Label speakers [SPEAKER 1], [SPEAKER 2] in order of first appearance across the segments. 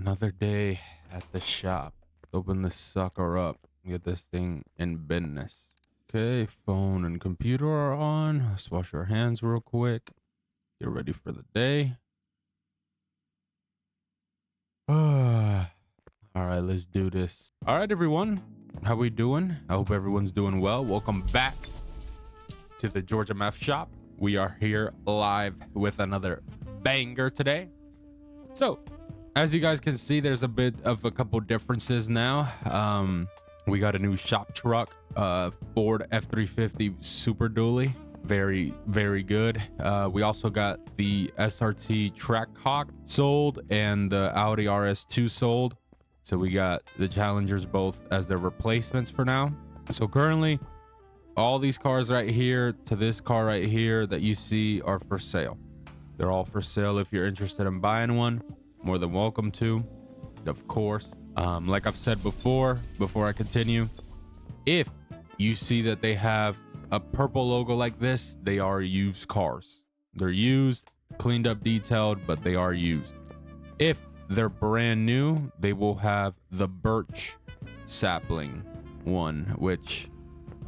[SPEAKER 1] Another day at the shop. Open this sucker up. Get this thing in business. Okay, phone and computer are on. Let's wash our hands real quick. Get ready for the day. All right, let's do this. All right, everyone. How we doing? I hope everyone's doing well. Welcome back to the Georgia Meth Shop. We are here live with another banger today. So, as you guys can see, there's a bit of a couple differences now. We got a new shop truck, Ford F-350 Super Dually. Very, very good. We also got the SRT Trackhawk sold and the Audi RS2 sold. So we got the Challengers both as their replacements for now. So currently, all these cars right here to this car right here that you see are for sale. They're all for sale. If you're interested in buying one, more than welcome to, of course. Like I've said before I continue, if you see that they have a purple logo like this, they are used cars. They're used, cleaned up, detailed, but they are used. If they're brand new, they will have the birch sapling one, which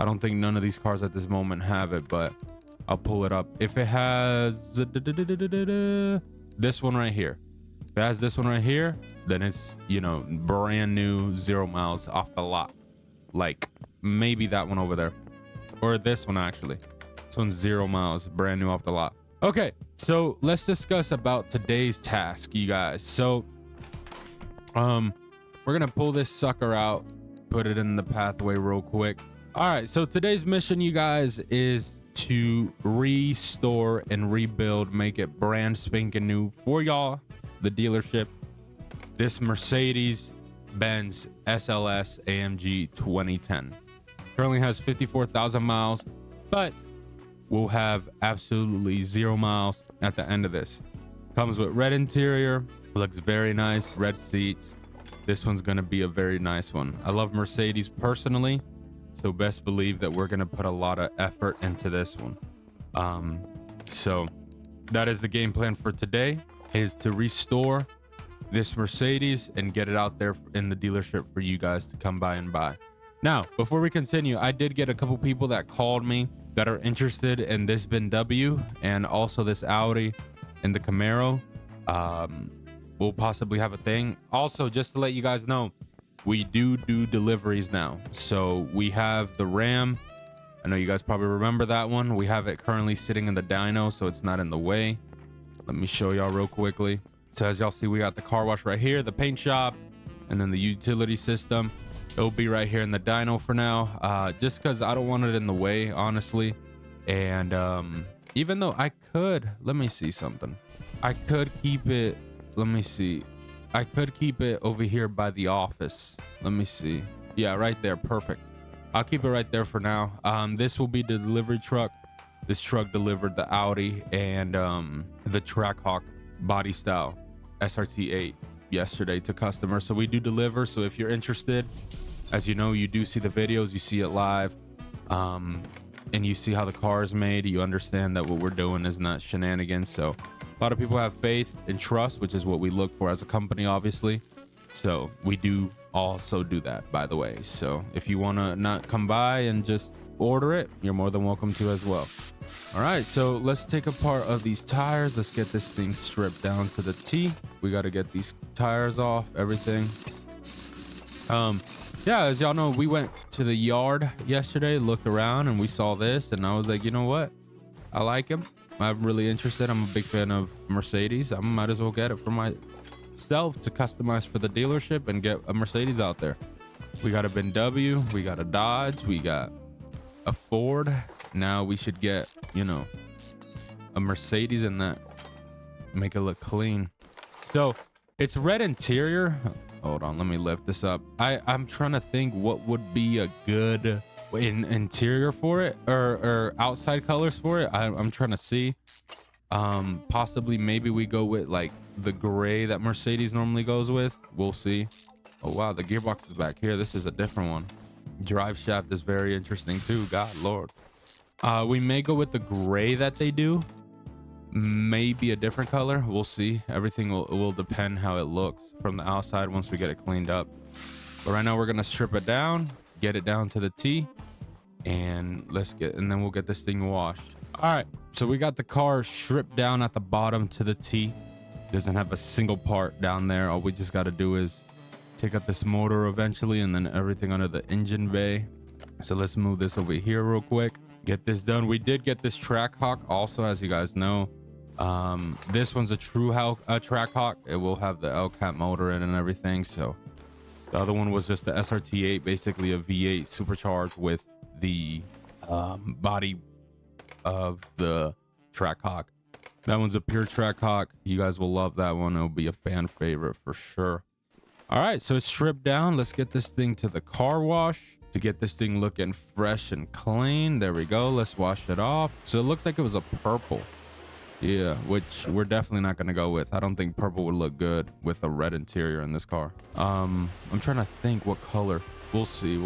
[SPEAKER 1] I don't think none of these cars at this moment have it, but I'll pull it up. If it has this one right here, if it has this one right here, then it's, you know, brand new, 0 miles off the lot. Like maybe that one over there, or this one actually. This one's 0 miles, brand new off the lot. Okay, so let's discuss about today's task, you guys. So we're gonna pull this sucker out, put it in the pathway real quick. All right, so today's mission, you guys, is to restore and rebuild, make it brand spanking new for y'all, the dealership, this Mercedes-Benz SLS AMG 2010. Currently has 54,000 miles, but we'll have absolutely 0 miles at the end of this. Comes with red interior, looks very nice, red seats. This one's gonna be a very nice one. I love Mercedes personally, so best believe that we're gonna put a lot of effort into this one. So that is the game plan for today, is to restore this Mercedes and get it out there in the dealership for you guys to come by and buy. Now, before we continue, I did get a couple people that called me that are interested in this BMW and also this Audi and the Camaro. We'll possibly have a thing. Also, just to let you guys know, we do deliveries now. So we have the Ram. I know you guys probably remember that one. We have it currently sitting in the dyno, so it's not in the way. Let me show y'all real quickly. So as y'all see, we got the car wash right here, the paint shop, and then the utility system. It'll be right here in the dyno for now, just because I don't want it in the way, honestly. And even though I could, let me see something. I could keep it, let me see. I could keep it over here by the office. Let me see. Yeah, right there. Perfect. I'll keep it right there for now. This will be the delivery truck. This truck delivered the Audi and the Trackhawk body style SRT8 yesterday to customers. So we do deliver. So if you're interested, as you know, you do see the videos, you see it live, and you see how the car is made. You understand that what we're doing is not shenanigans. So a lot of people have faith and trust, which is what we look for as a company, obviously. So we do also do that, by the way. So if you want to not come by and just order it, you're more than welcome to as well. All right, so let's take a part of these tires. Let's get this thing stripped down to the T. We got to get these tires off, everything. Yeah, as y'all know, we went to the yard yesterday, looked around, and we saw this, and I was like, you know what? I like him. I'm really interested. I'm a big fan of Mercedes. I might as well get it for myself to customize for the dealership and get a Mercedes out there. We got a BMW, we got a Dodge, we got a Ford. Now we should get, you know, a Mercedes and that make it look clean. So it's red interior. Hold on, let me lift this up. I'm trying to think what would be a good interior for it, or outside colors for it. I'm trying to see. Possibly maybe we go with like the gray that Mercedes normally goes with. We'll see. Oh wow, the gearbox is back here. This is a different one. Drive shaft is very interesting too. God Lord. We may go with the gray that they do. maybe a different color. We'll see. Everything will depend how it looks from the outside once we get it cleaned up. But right now we're gonna strip it down, get it down to the T, and then we'll get this thing washed. All right, so we got the car stripped down at the bottom to the T. Doesn't have a single part down there. All we just got to do is take out this motor eventually, and then everything under the engine bay. So let's move this over here real quick, get this done. We did get this track hawk also, as you guys know. This one's a true track hawk. It will have the LCAT motor in and everything. So the other one was just the SRT8, basically a V8 supercharged with the body of the track hawk. That one's a pure track hawk. You guys will love that one. It'll be a fan favorite for sure. All right, so it's stripped down. Let's get this thing to the car wash to get this thing looking fresh and clean. There we go. Let's wash it off. So it looks like it was a purple. Yeah, which we're definitely not going to go with. I don't think purple would look good with a red interior in this car. I'm trying to think what color. We'll see.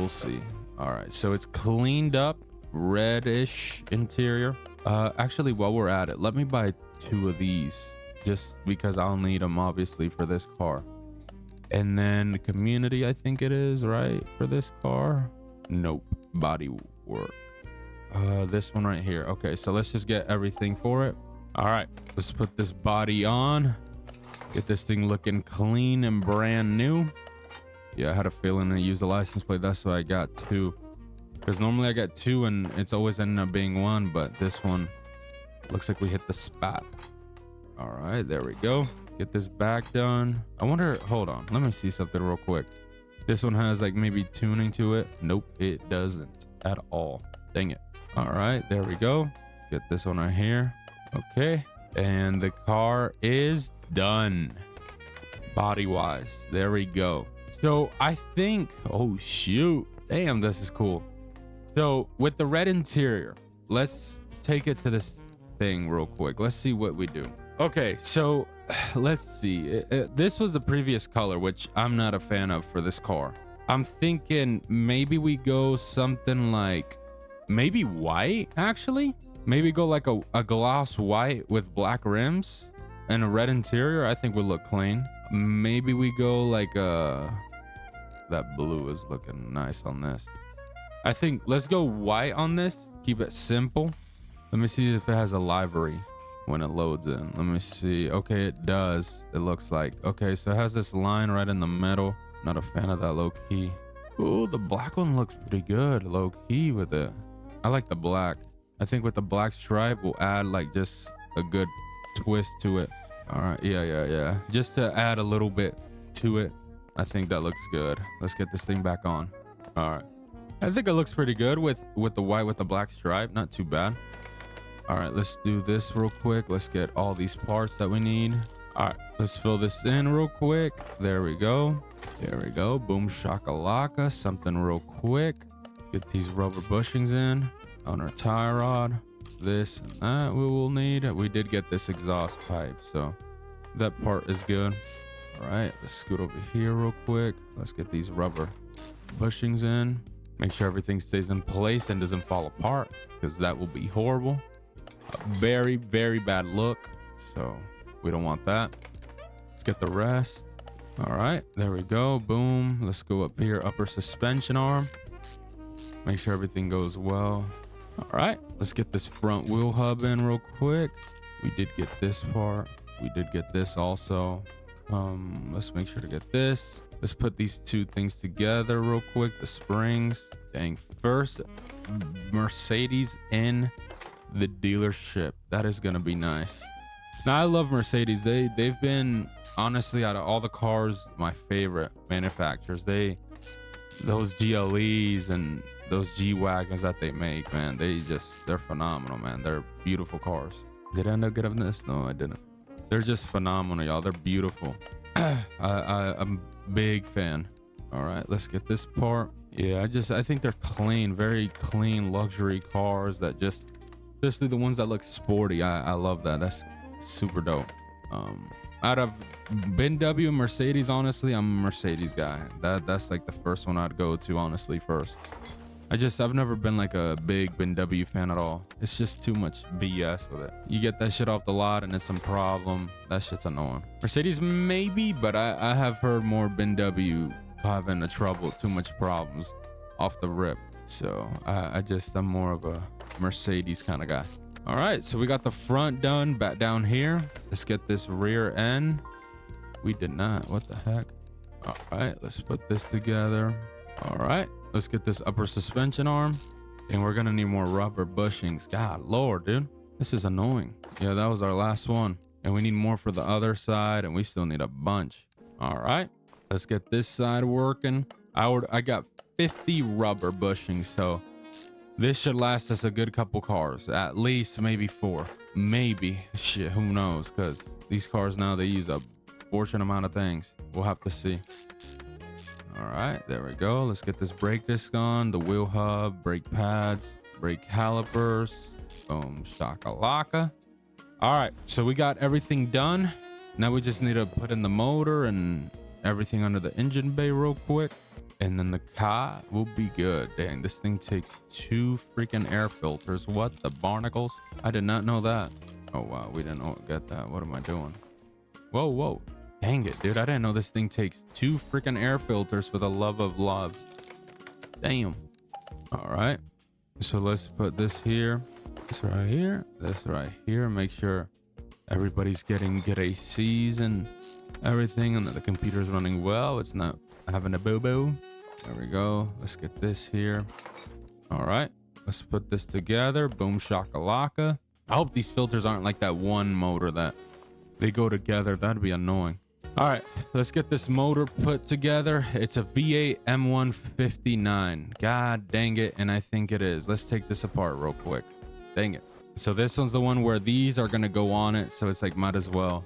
[SPEAKER 1] All right, so it's cleaned up, reddish interior. Actually, while we're at it, let me buy 2 of these just because I'll need them obviously for this car. And then the community, I think it is, right, for this car. Nope, body work. This one right here. Okay, so let's just get everything for it. All right, let's put this body on, get this thing looking clean and brand new. Yeah, I had a feeling to use the license plate. That's why I got 2, because normally I get 2 and it's always ended up being 1, but this one looks like we hit the spot. All right, there we go. Get this back done. I wonder, hold on, let me see something real quick. This one has like maybe tuning to it. Nope, it doesn't at all. Dang it. All right, there we go. Let's get this one right here. Okay, and the car is done body wise. There we go. So I think, oh shoot, damn, this is cool. So with the red interior, let's take it to this thing real quick. Let's see what we do. Okay, so let's see. This was the previous color, which I'm not a fan of for this car. I'm thinking maybe we go something like maybe white, actually. Maybe go like a gloss white with black rims and a red interior. I think would look clean. Maybe we go like that blue is looking nice on this. I think let's go white on this. Keep it simple. Let me see if it has a livery when it loads in. Let me see. Okay, it does. It looks like. Okay, so it has this line right in the middle. Not a fan of that low key. Ooh, the black one looks pretty good low key with it. I like the black. I think with the black stripe we'll add like just a good twist to it. All right, yeah, just to add a little bit to it. I think that looks good. Let's get this thing back on. All right, I think it looks pretty good with the white with the black stripe. Not too bad. All right, let's do this real quick. Let's get all these parts that we need. All right, let's fill this in real quick. There we go. Boom shakalaka. Something real quick. Get these rubber bushings in on our tie rod. This and that we will need. We did get this exhaust pipe, so that part is good. All right, let's scoot over here real quick. Let's get these rubber bushings in. Make sure everything stays in place and doesn't fall apart, because that will be horrible. A very, very bad look, so we don't want that. Let's get the rest. All right, there we go. Boom. Let's go up here, upper suspension arm. Make sure everything goes well. All right, let's get this front wheel hub in real quick. We did get this part. We did get this also. Let's make sure to get this. Let's put these 2 things together real quick. The springs. Dang, first Mercedes in the dealership. That is gonna be nice. Now I love Mercedes. They've been, honestly, out of all the cars, my favorite manufacturers. Those GLEs and those G-Wagons that they make, man, they're phenomenal, man. They're beautiful cars. Did I end up getting this? No, I didn't. They're just phenomenal, y'all. They're beautiful. I'm a big fan. All right, let's get this part. Yeah, I think they're clean, very clean luxury cars that just, especially the ones that look sporty. I love that. That's super dope. Out of BMW and Mercedes, honestly, I'm a Mercedes guy. That's like the first one I'd go to, honestly, first. I've never been like a big BMW fan at all. It's just too much BS with it. You get that shit off the lot and it's some problem. That shit's annoying. Mercedes maybe, but I have heard more BMW having a trouble, too much problems off the rip. So I'm more of a Mercedes kind of guy. All right, so we got the front done. Back down here. Let's get this rear end. We did not. What the heck? All right, let's put this together. All right, let's get this upper suspension arm. And we're gonna need more rubber bushings. God Lord, dude, this is annoying. Yeah, that was our last one. And we need more for the other side, and we still need a bunch. All right, let's get this side working. I got 50 rubber bushings, so this should last us a good couple cars. At least maybe 4. Maybe. Shit, who knows? Because these cars now, they use a fortunate amount of things. We'll have to see. All right, there we go. Let's get this brake disc on, the wheel hub, brake pads, brake calipers. Boom, shakalaka. All right, so we got everything done. Now we just need to put in the motor and everything under the engine bay real quick. And then the car will be good. Dang, this thing takes 2 freaking air filters. What the barnacles? I did not know that. Oh, wow, we didn't get that. What am I doing? Whoa, whoa. Dang it, dude. I didn't know this thing takes 2 freaking air filters for the love of love. Damn. All right. So let's put this here. This right here. This right here. Make sure everybody's getting good ACs and everything, and that the computer's running well. It's not having a boo-boo. There we go. Let's get this here. All right. Let's put this together. Boom shakalaka. I hope these filters aren't like that one motor that they go together. That'd be annoying. All right, let's get this motor put together. It's a V8 M159. God dang it, and I think it is. Let's take this apart real quick. Dang it. So this one's the one where these are gonna go on it, so it's like might as well.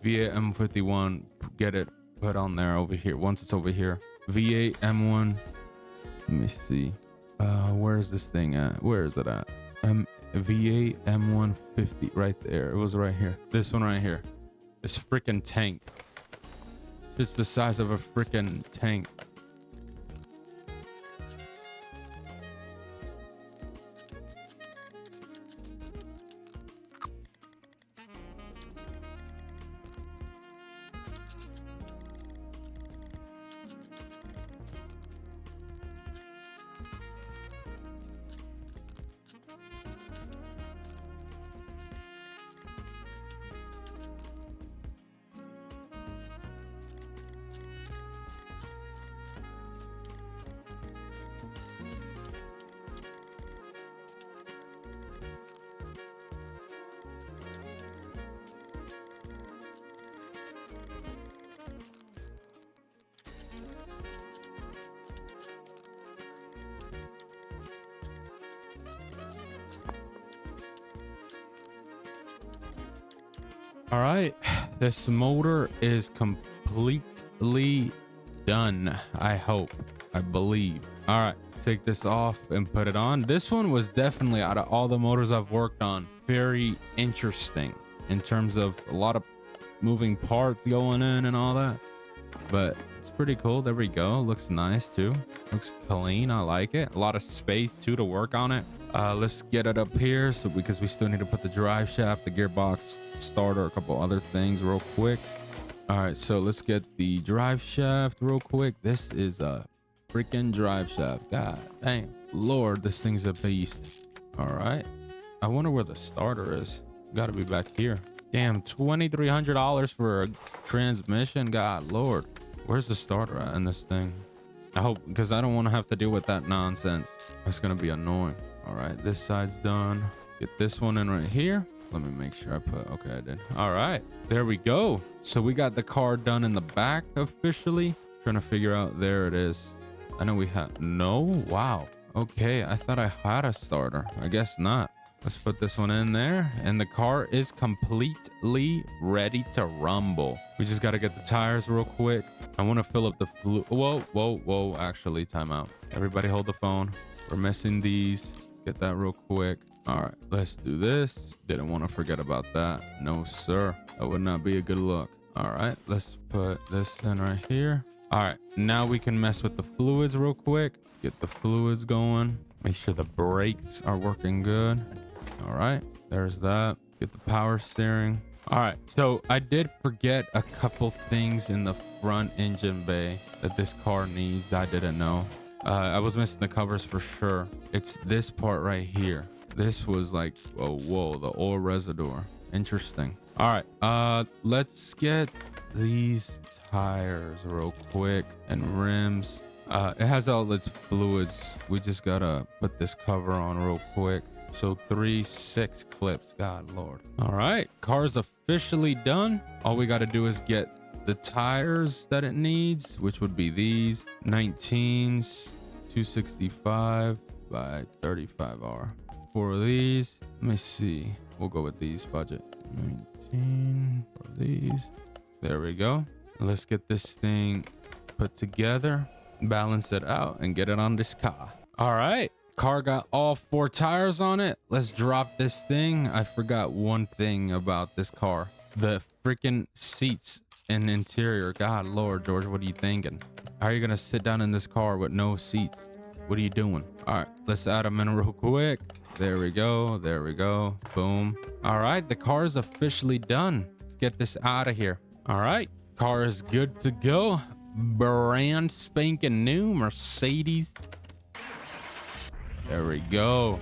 [SPEAKER 1] V8 M51, get it put on there over here. Once it's over here. V8 M1. Let me see. Where's this thing at? Where is it at? V8 M150 right there. It was right here. This one right here. This freaking tank. It's the size of a freaking tank. All right, this motor is completely done. I hope, I believe. All right, take this off and put it on. This one was definitely, out of all the motors I've worked on, very interesting in terms of a lot of moving parts going in and all that, but it's pretty cool. There we go. Looks nice too. Looks clean. I like it. A lot of space too to work on it. Let's get it up here, so because we still need to put the drive shaft, the gearbox, starter, a couple other things real quick. All right, so let's get the drive shaft real quick. This is a freaking drive shaft. God dang Lord, this thing's a beast. All right, I wonder where the starter is. Gotta be back here. Damn, $2,300 for a transmission. God Lord, where's the starter at in this thing? I hope, because I don't want to have to deal with that nonsense. It's gonna be annoying. All right, this side's done. Get this one in right here. Let me make sure I put, okay, I did. All right, there we go. So we got the car done in the back officially. Trying to figure out, there it is. I know we have, no, wow. Okay, I thought I had a starter. I guess not. Let's put this one in there. And the car is completely ready to rumble. We just got to get the tires real quick. I want to fill up the fluid. Whoa, whoa, whoa. Actually, time out. Everybody hold the phone. We're missing these. Get that real quick. All right, let's do this. Didn't want to forget about that. No, sir. That would not be a good look. All right, let's put this in right here. All right, now we can mess with the fluids real quick. Get the fluids going. Make sure the brakes are working good. All right, there's that. Get the power steering. All right, so I did forget a couple things in the front engine bay that this car needs. I didn't know. I was missing the covers for sure. It's this part right here. This was like, oh, whoa, the oil reservoir. Interesting. All right, let's get these tires real quick and rims. It has all its fluids. We just gotta put this cover on real quick. So 6 clips. God Lord. All right, car's officially done. All we got to do is get the tires that it needs, which would be these 19s, 265 by 35R. For these, let me see. We'll go with these budget. 19 for these. There we go. Let's get this thing put together, balance it out, and get it on this car. All right. Car got all 4 tires on it. Let's drop this thing. I forgot one thing about this car. The freaking seats and interior. God Lord, George, what are you thinking? How are you gonna sit down in this car with no seats? What are you doing? All right, let's add them in real quick. There we go. There we go. Boom. All right, the car is officially done. Let's get this out of here. All right, car is good to go. Brand spanking new Mercedes. There we go.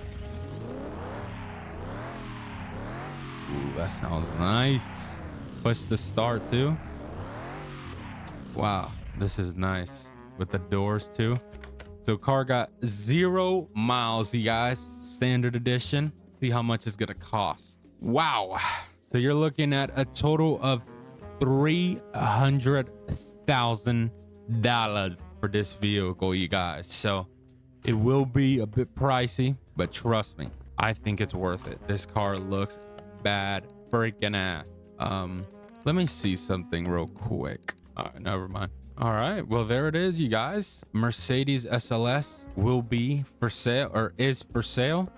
[SPEAKER 1] Ooh, that sounds nice. Push the start too. Wow, this is nice with the doors too. So car got 0 miles, you guys. Standard edition. See how much it's gonna cost. Wow. So you're looking at a total of $300,000 for this vehicle, you guys. So it will be a bit pricey, but trust me, I think it's worth it. This car looks bad freaking ass. Let me see something real quick. All right, never mind. All right, well, there it is, you guys. Mercedes SLS will be for sale, or is for sale.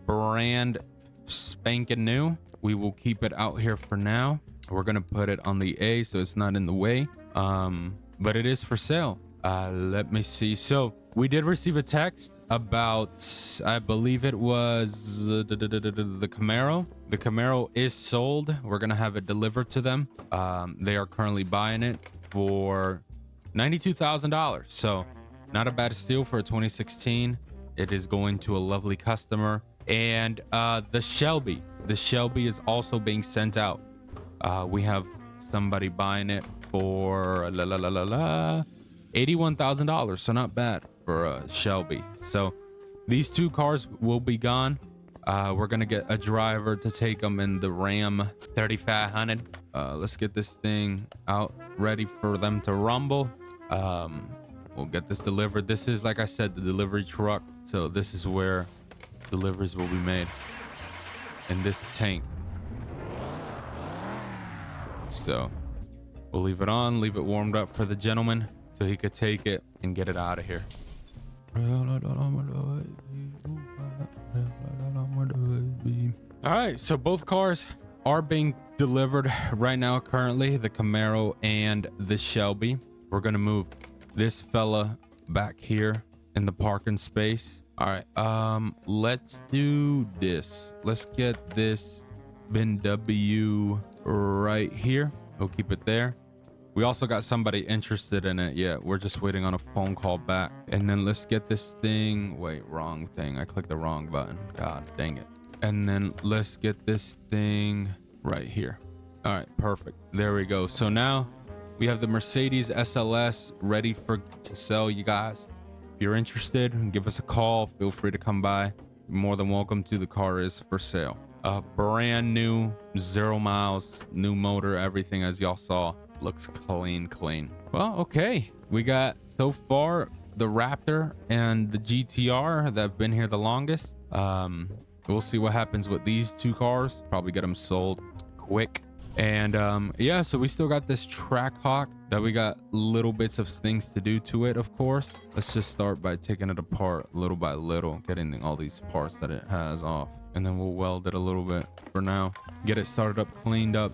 [SPEAKER 1] Brand spanking new. We will keep it out here for now. We're gonna put it on the A so it's not in the way. But it is for sale. Let me see. So we did receive a text about, I believe it was the Camaro. The Camaro is sold. We're gonna have it delivered to them. They are currently buying it for $92,000. So not a bad steal for a 2016. It is going to a lovely customer. And the Shelby is also being sent out. We have somebody buying it for $81,000. So not bad for a Shelby. So these 2 cars will be gone. We're gonna get a driver to take them in the Ram 3500. Let's get this thing out ready for them to rumble. We'll get this delivered. This is, like I said, the delivery truck. So this is where deliveries will be made, in this tank. So we'll leave it on, leave it warmed up for the gentleman so he could take it and get it out of here. All right, so both cars are being delivered right now currently, the Camaro and the Shelby. We're gonna move this fella back here in the parking space. All right, let's do this. Let's get this BMW right here. We'll keep it there. We also got somebody interested in it. Yeah, we're just waiting on a phone call back. And then let's get this thing. Wait, wrong thing. I clicked the wrong button. God dang it. And then let's get this thing right here. All right, perfect. There we go. So now we have the Mercedes SLS ready to sell, you guys. If you're interested, give us a call. Feel free to come by. You're more than welcome to. The car is for sale. Brand new, 0 miles, new motor, everything, as y'all saw. Looks clean. Well, okay. We got so far the Raptor and the GTR that have been here the longest. We'll see what happens with these 2 cars. Probably get them sold quick. And yeah, so we still got this Trackhawk that we got little bits of things to do to it, of course. Let's just start by taking it apart little by little, getting all these parts that it has off. And then we'll weld it a little bit for now. Get it started up, cleaned up,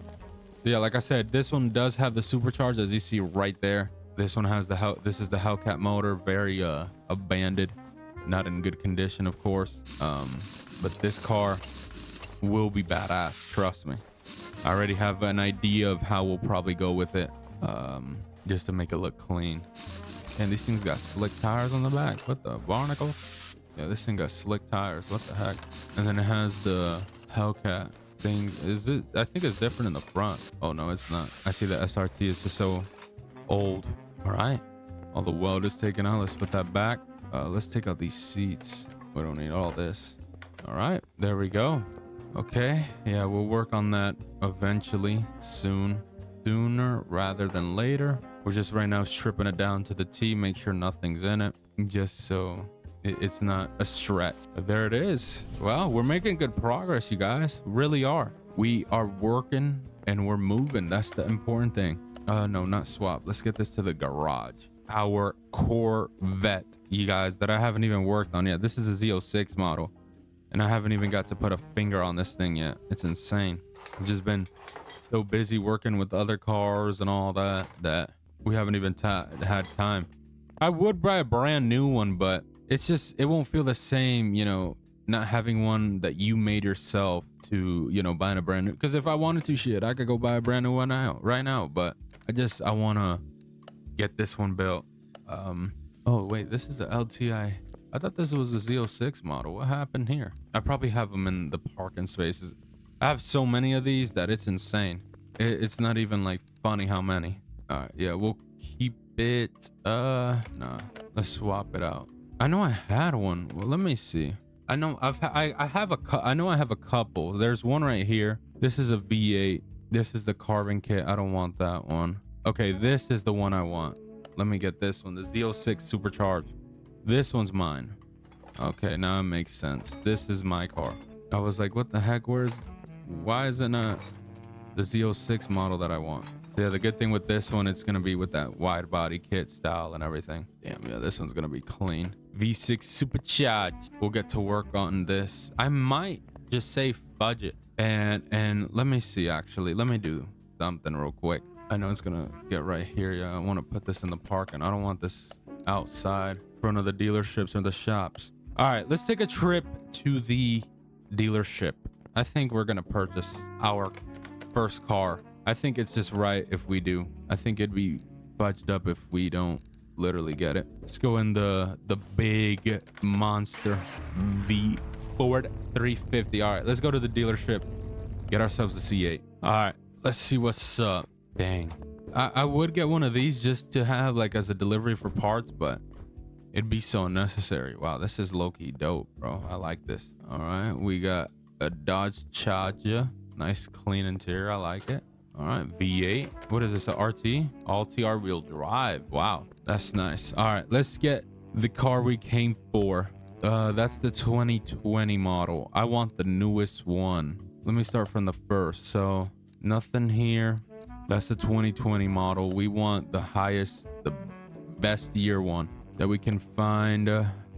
[SPEAKER 1] So yeah, like I said, this one does have the supercharged, as you see right there. This one has the this is the Hellcat motor, very abandoned, not in good condition, of course. But this car will be badass, trust me. I already have an idea of how we'll probably go with it, just to make it look clean. And these things got slick tires on the back. What the barnacles? Yeah, this thing got slick tires. What the heck? And then it has the Hellcat things. Is it? I think it's different in the front. Oh no, it's not. I see the SRT is just so old. All right, all the weld is taken out. Let's put that back. Let's take out these seats. We don't need all this. All right, there we go. Okay, yeah, we'll work on that eventually, sooner rather than later. We're just right now stripping it down to the T, make sure nothing's in it, just so it's not a stretch. There it is. Well, we're making good progress, you guys. Really are. We are working and we're moving. That's the important thing. No, not swap. Let's get this to the garage. Our Corvette, you guys, that I haven't even worked on yet. This is a Z06 model. And I haven't even got to put a finger on this thing yet. It's insane. I've just been so busy working with other cars and all that we haven't even had time. I would buy a brand new one, but it's just, it won't feel the same, you know, not having one that you made yourself to, you know, buying a brand new. Because if I wanted to, shit, I could go buy a brand new one now, right now. But I want to get this one built. Oh, wait, this is the LTI. I thought this was a Z06 model. What happened here? I probably have them in the parking spaces. I have so many of these that it's insane. It's not even like funny how many. All right, yeah, we'll keep it. Nah, let's swap it out. I know I had one. Well, let me see. I know I have a couple. There's one right here. This is a V8. This is the carbon kit. I don't want that one. Okay, this is the one I want. Let me get this one. The Z06 supercharged. This one's mine. Okay, now it makes sense. This is my car. I was like, what the heck? Why is it not the Z06 model that I want? So yeah, the good thing with this one, it's gonna be with that wide body kit style and everything. Damn, yeah, this one's gonna be clean. V6 supercharged. We'll get to work on this. I might just say fudge it. And let me see, actually. Let me do something real quick. I know it's gonna get right here. Yeah, I want to put this in the parking. I don't want this outside in front of the dealerships or the shops. All right, let's take a trip to the dealership. I think we're gonna purchase our first car. I think it's just right if we do. I think it'd be fudged up if we don't literally get it. Let's go in the big monster V Ford 350. All right, let's go to the dealership, get ourselves a C8. All right, let's see what's up. Dang, I would get one of these just to have like as a delivery for parts, but it'd be so unnecessary. Wow, this is low-key dope, bro. I like this. All right, we got a Dodge Charger. Nice clean interior. I like it. All right, V8. What is this, a RT? All TR wheel drive. Wow, that's nice. All right, let's get the car we came for. That's the 2020 model. I want the newest one. Let me start from the first. So nothing here. That's the 2020 model. We want the highest, the best year one that we can find.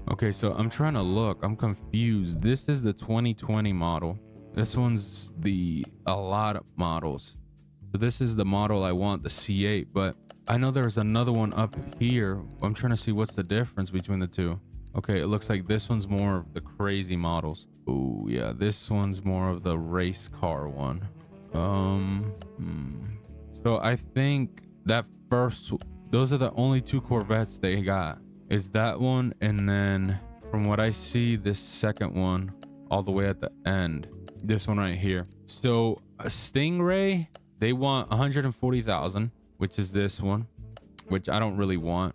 [SPEAKER 1] Okay, so I'm trying to look. I'm confused. This is the 2020 model. This one's a lot of models. So this is the model I want, the C8, but I know there's another one up here. I'm trying to see what's the difference between the two. Okay, it looks like this one's more of the crazy models. Oh yeah, this one's more of the race car one. So I think that those are the only two Corvettes they got. Is that one, and then from what I see, this second one all the way at the end. This one right here. So a Stingray, they want 140,000, which is this one, which I don't really want.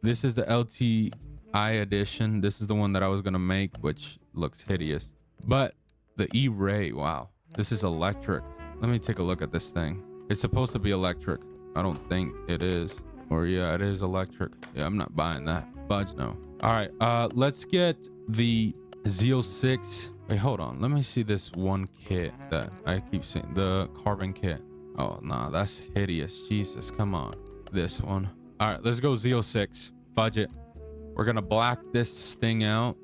[SPEAKER 1] This is the LTI edition. This is the one that I was gonna make, which looks hideous. But the E-Ray, wow, this is electric. Let me take a look at this thing. It's supposed to be electric. I don't think it is. Or yeah, it is electric. Yeah, I'm not buying that. Fudge no. All right, let's get the Z06. Wait, hold on. Let me see this one kit that I keep seeing. The carbon kit. Oh, nah, that's hideous. Jesus, come on. This one. All right, let's go Z06. Fudge it. We're gonna black this thing out.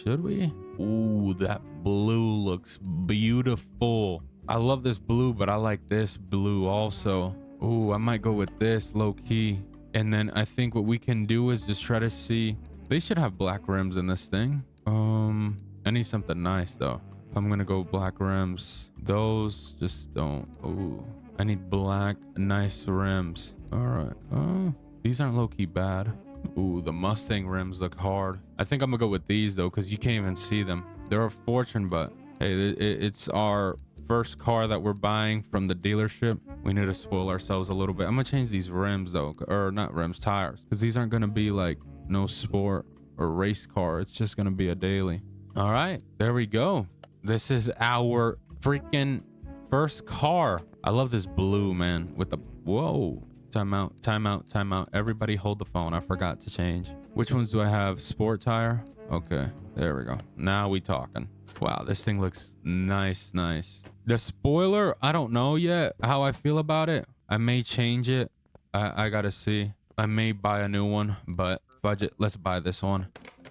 [SPEAKER 1] Should we? Ooh, that blue looks beautiful. I love this blue, but I like this blue also. Oh, I might go with this low key. And then I think what we can do is just try to see. They should have black rims in this thing. I need something nice though. I'm gonna go black rims. Those just don't. Oh, I need black, nice rims. All right. Oh, these aren't low key bad. Ooh, the Mustang rims look hard. I think I'm gonna go with these though, because you can't even see them. They're a fortune, but hey, it's our first car that we're buying from the dealership. We need to spoil ourselves a little bit. I'm gonna change these rims though, or not rims, tires, because these aren't gonna be like no sport or race car. It's just gonna be a daily. All right, there we go. This is our freaking first car. I love this blue, man, with the whoa. Time out, time out, time out. Everybody hold the phone. I forgot to change. Which ones do I have? Sport tire. Okay, there we go. Now we talking. Wow, this thing looks nice, nice. The spoiler, I don't know yet how I feel about it. I may change it. I gotta see. I may buy a new one, but budget, let's buy this one.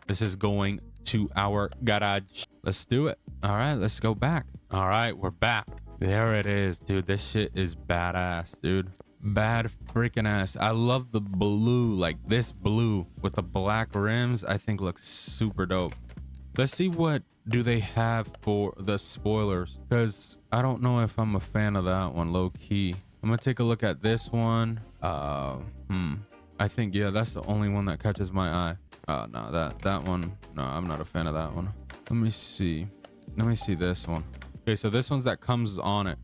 [SPEAKER 1] This is going to our garage. Let's do it. All right, let's go back. All right, we're back. There it is, dude. This shit is badass, dude. Bad freaking ass. I love the blue, like this blue with the black rims. I think looks super dope. Let's see what do they have for the spoilers, because I don't know if I'm a fan of that one, low key. I'm gonna take a look at this one. I think, yeah, that's the only one that catches my eye. No, that one, no, I'm not a fan of that one. Let me see this one. Okay, so this one's that comes on it.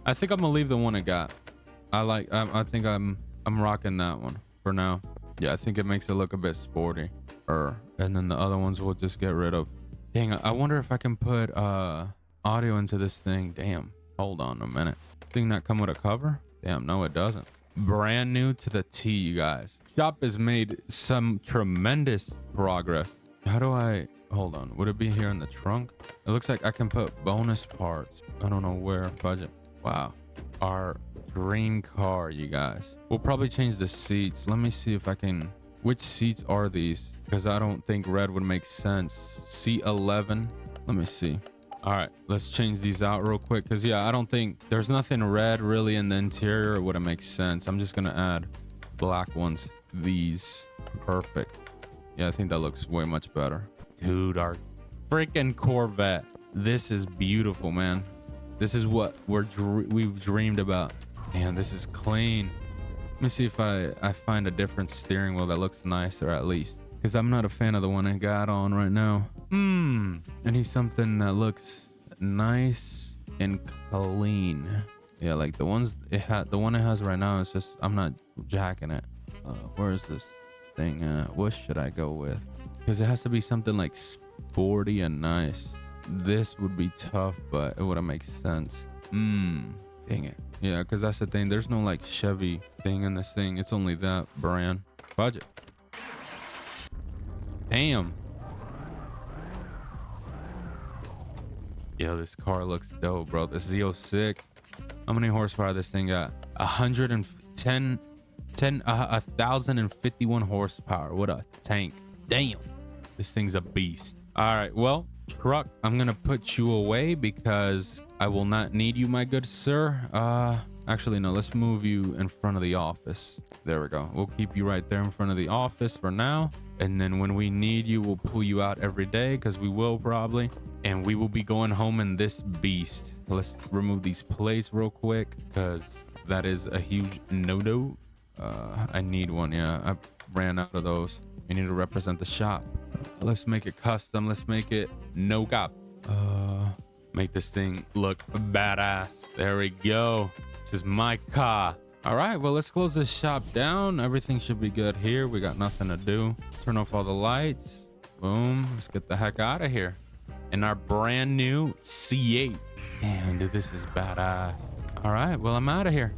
[SPEAKER 1] I think I'm gonna leave the one I got. I think I'm rocking that one for now. Yeah, I think it makes it look a bit sporty. And then the other ones we'll just get rid of. Dang, I wonder if I can put audio into this thing. Damn, hold on a minute. Thing that come with a cover? Damn, no, it doesn't. Brand new to the T, you guys. Shop has made some tremendous progress. How do I hold on? Would it be here in the trunk? It looks like I can put bonus parts. I don't know where. Budget. Wow, our dream car, you guys. We'll probably change the seats. Let me see if I can. Which seats are these? Because I don't think red would make sense. Seat 11. Let me see. All right, let's change these out real quick, because yeah, I don't think there's nothing red really in the interior. It wouldn't make sense. I'm just gonna add black ones. These. Perfect. Yeah, I think that looks way much better. Dude, our freaking Corvette. This is beautiful, man. This is what we've dreamed about. Damn, this is clean. Let me see if I find a different steering wheel that looks nicer, at least, because I'm not a fan of the one I got on right now. I need something that looks nice and clean. Yeah, like the one it has right now is just, I'm not jacking it. Where is this thing at? What should I go with? Because it has to be something like sporty and nice. This would be tough, but it wouldn't make sense. Dang it. Yeah, because that's the thing. There's no like Chevy thing in this thing. It's only that brand. Budget. Damn. Yo, this car looks dope, bro. The Z06. How many horsepower this thing got? 1,051 horsepower. What a tank. Damn. This thing's a beast. All right, well, truck, I'm gonna put you away because I will not need you, my good sir. Actually, no, let's move you in front of the office. There we go. We'll keep you right there in front of the office for now. And then when we need you, we'll pull you out every day, because we will probably. And we will be going home in this beast. Let's remove these plates real quick, because that is a huge no-no. I need one. Yeah, I ran out of those. We need to represent the shop. Let's make it custom. Let's make it no cop. Make this thing look badass. There we go. This is my car. All right, well, let's close this shop down. Everything should be good here. We got nothing to do. Turn off all the lights. Boom. Let's get the heck out of here. In our brand new C8. Damn, dude, this is badass. All right, well, I'm out of here.